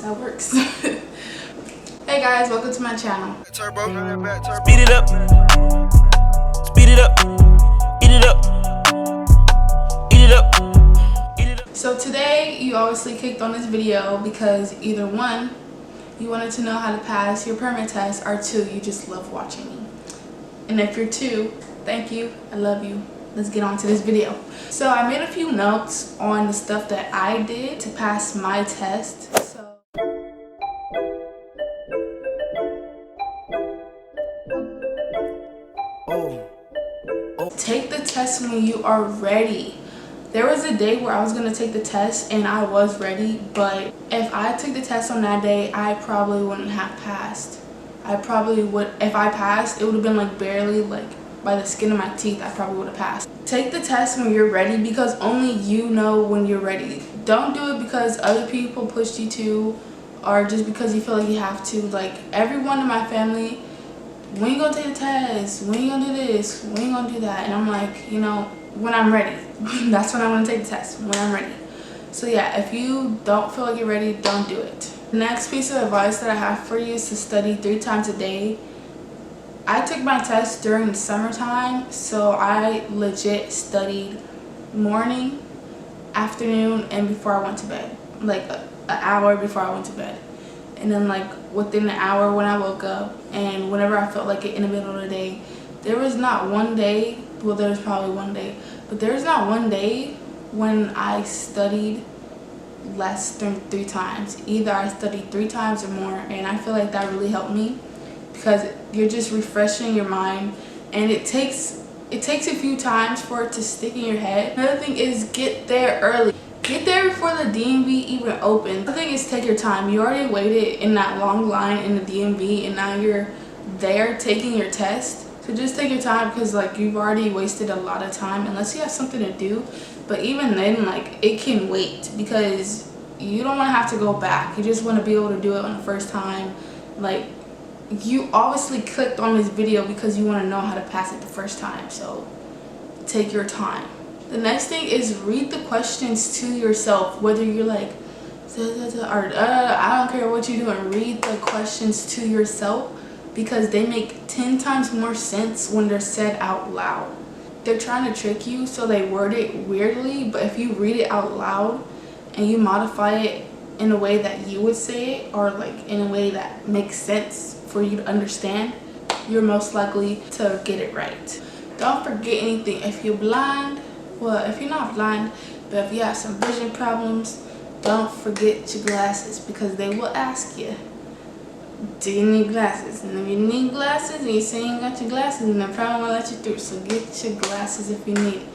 that works. Hey guys, welcome to my channel. Turbo. Speed it up. Speed it up. Eat it up. Eat it up. Eat it up. So today you obviously clicked on this video because either one, you wanted to know how to pass your permit test, or two, you just love watching me. And if you're two, thank you, I love you. Let's get on to this video. So I made a few notes on the stuff that I did to pass my test. Take the test when you are ready. There was a day where I was gonna take the test and I was ready, but if I took the test on that day, I probably wouldn't have passed. I probably would, if I passed, it would have been like barely, like by the skin of my teeth, I probably would have passed. Take the test when you're ready, because only you know when you're ready. Don't do it because other people pushed you to, or just because you feel like you have to. Like everyone in my family, when you gonna take the test? When you gonna do this? When you gonna do that? And I'm like, you know, when I'm ready. That's when I'm gonna take the test, when I'm ready. So yeah, if you don't feel like you're ready, don't do it. The next piece of advice that I have for you is to study 3 times a day. I took my test during the summertime, so I legit studied morning, afternoon, and before I went to bed. Like an hour before I went to bed. And then like within an hour when I woke up, and whenever I felt like it in the middle of the day. There was not one day, well there's probably one day, but there's not one day when I studied less than 3 times. Either I studied 3 times or more, and I feel like that really helped me because you're just refreshing your mind, and it takes a few times for it to stick in your head. Another thing is get there early. Get there before the DMV even opens. The thing is, take your time. You already waited in that long line in the DMV, and now you're there taking your test. So just take your time, because like you've already wasted a lot of time unless you have something to do. But even then, like it can wait, because you don't want to have to go back. You just want to be able to do it on the first time. Like you obviously clicked on this video because you want to know how to pass it the first time. So take your time. The next thing is read the questions to yourself, whether you're like, or I don't care what you're doing, read the questions to yourself, because they make 10 times more sense when they're said out loud. They're trying to trick you, so they word it weirdly, but if you read it out loud and you modify it in a way that you would say it, or like in a way that makes sense for you to understand, you're most likely to get it right. Don't forget anything. If you're blind, well, if you're not blind, but if you have some vision problems, don't forget your glasses, because they will ask you, do you need glasses? And if you need glasses and you say you ain't got your glasses, then they probably won't let you through. So get your glasses if you need it.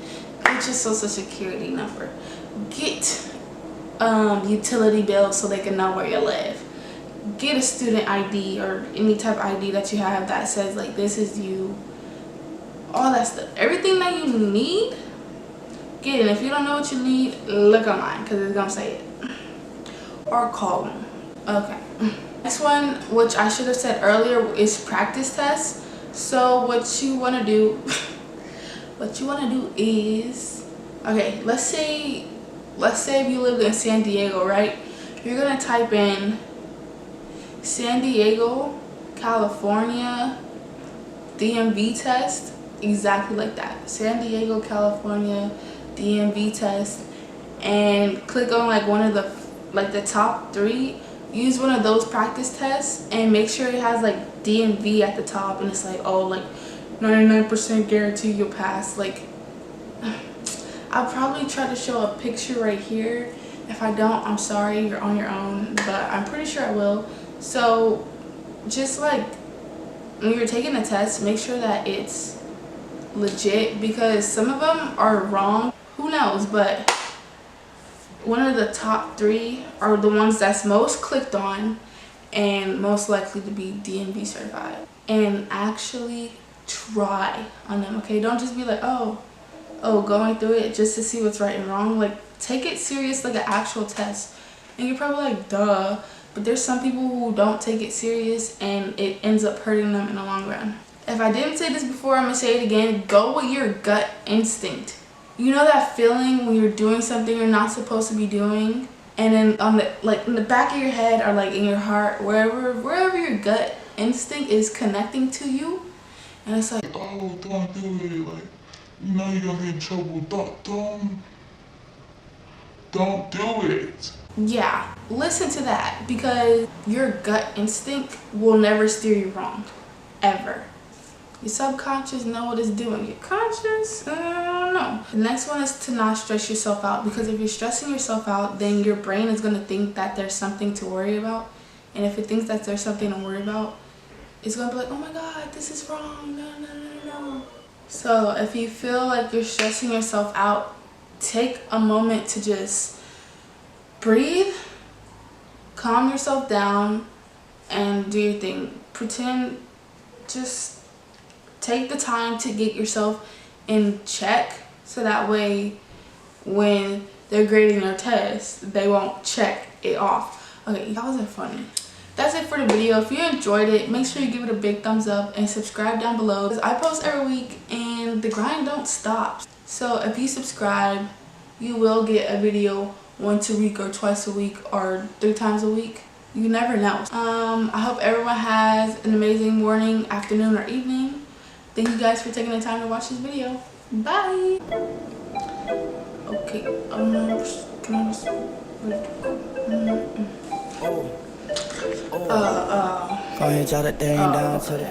Get your social security number. Get utility bills so they can know where you live. Get a student ID or any type of ID that you have that says like this is you. All that stuff. Everything that you need, get it. If you don't know what you need, look online, because it's gonna say it. Or call them. Okay. Next one, which I should have said earlier, is practice tests. So what you want to do is, okay, let's say if you lived in San Diego, right? You're gonna type in San Diego, California DMV test, exactly like that. San Diego, California DMV test, and click on like one of the top 3. Use one of those practice tests and make sure it has like DMV at the top, and it's like, oh, like 99% guarantee you'll pass. Like I'll probably try to show a picture right here. If I don't, I'm sorry, you're on your own, but I'm pretty sure I will. So just like when you're taking a test, make sure that it's legit, because some of them are wrong. Who knows? But one of the top 3 are the ones that's most clicked on and most likely to be DMV certified. And actually try on them, okay? Don't just be like, oh, going through it just to see what's right and wrong. Like, take it serious like an actual test. And you're probably like, duh. But there's some people who don't take it serious, and it ends up hurting them in the long run. If I didn't say this before, I'm gonna say it again. Go with your gut instinct. You know that feeling when you're doing something you're not supposed to be doing, and then on the in the back of your head or in your heart, wherever your gut instinct is connecting to you, and it's like, oh, don't do it. You know you're gonna get in trouble. Don't do it. yeah, listen to that, because your gut instinct will never steer you wrong, ever. Your subconscious know what it's doing. Your conscious, I don't know. The next one is to not stress yourself out, because if you're stressing yourself out, then your brain is going to think that there's something to worry about. And if it thinks that there's something to worry about, it's going to be like, oh my God, this is wrong. No. So if you feel like you're stressing yourself out, take a moment to just breathe, calm yourself down, and do your thing. Pretend, just take the time to get yourself in check, so that way when they're grading their test, they won't check it off. Okay, that wasn't funny. That's it for the video. If you enjoyed it, make sure you give it a big thumbs up and subscribe down below, because I post every week and the grind don't stop. So if you subscribe, you will get a video once a week or twice a week or 3 times a week. You never know. I hope everyone has an amazing morning, afternoon, or evening. Thank you guys for taking the time to watch this video. Bye. Okay. Can I just Go ahead, jot it down to the